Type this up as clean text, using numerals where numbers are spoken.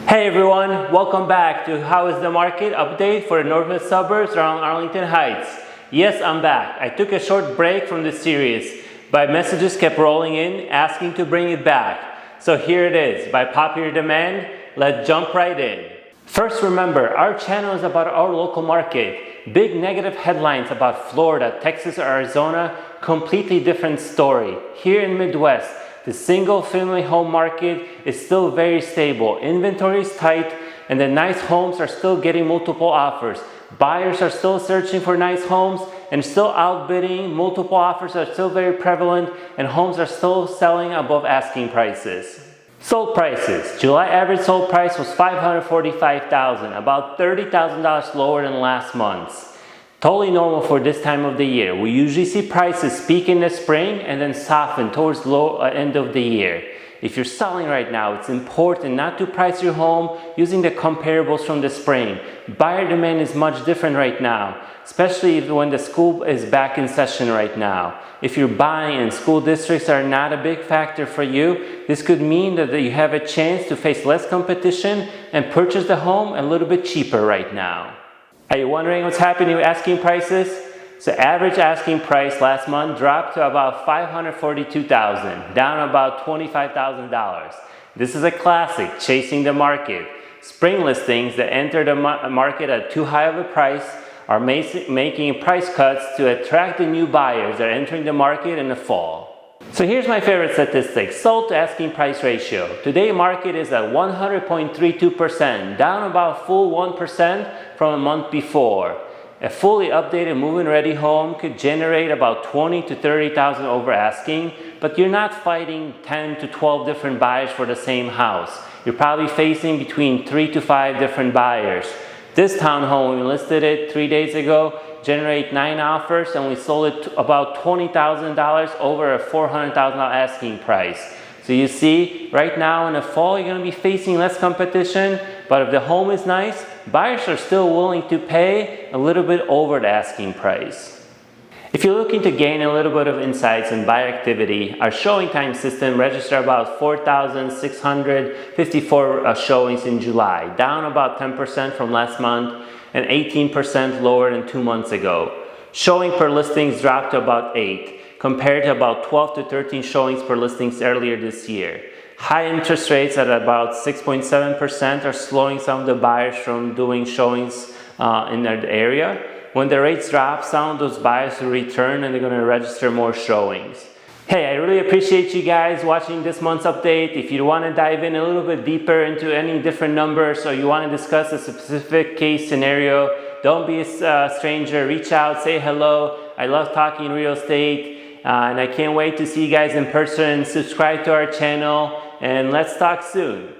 Hey everyone, welcome back to How is the Market update for the Northwest Suburbs around Arlington Heights. Yes, I'm back. I took a short break from this series, but messages kept rolling in asking to bring it back. So here it is. By popular demand, let's jump right in. First, remember, our channel is about our local market. Big negative headlines about Florida, Texas, or Arizona, completely different story. Here in Midwest, the single-family home market is still very stable. Inventory is tight, and the nice homes are still getting multiple offers. Buyers are still searching for nice homes and still outbidding. Multiple offers are still very prevalent, and homes are still selling above asking prices. Sold prices. July average sold price was $545,000, about $30,000 lower than last month's. Totally normal for this time of the year. We usually see prices peak in the spring and then soften towards the end of the year. If you're selling right now, it's important not to price your home using the comparables from the spring. Buyer demand is much different right now, especially when the school is back in session right now. If you're buying and school districts are not a big factor for you, this could mean that you have a chance to face less competition and purchase the home a little bit cheaper right now. Are you wondering what's happening with asking prices? So average asking price last month dropped to about $542,000, down about $25,000. This is a classic, chasing the market. Spring listings that enter the market at too high of a price are making price cuts to attract the new buyers that are entering the market in the fall. So here's my favorite statistic, sold to asking price ratio. Today market is at 100.32%, down about full 1% from a month before. A fully updated move-in ready home could generate about $20,000 to $30,000 over asking, but you're not fighting 10 to 12 different buyers for the same house. You're probably facing between 3 to 5 different buyers. This townhome, when we listed it 3 days ago, generated 9 offers, and we sold it about $20,000 over a $400,000 asking price. So you see, right now in the fall, you're going to be facing less competition, but if the home is nice, buyers are still willing to pay a little bit over the asking price. If you're looking to gain a little bit of insights in buyer activity, our showing time system registered about 4,654 showings in July, down about 10% from last month and 18% lower than 2 months ago. Showing per listings dropped to about 8, compared to about 12 to 13 showings per listings earlier this year. High interest rates at about 6.7% are slowing some of the buyers from doing showings in their area. When the rates drop, some of those buyers will return and they're going to register more showings. Hey, I really appreciate you guys watching this month's update. If you want to dive in a little bit deeper into any different numbers or you want to discuss a specific case scenario, don't be a stranger. Reach out, say hello. I love talking real estate, and I can't wait to see you guys in person. Subscribe to our channel, and let's talk soon.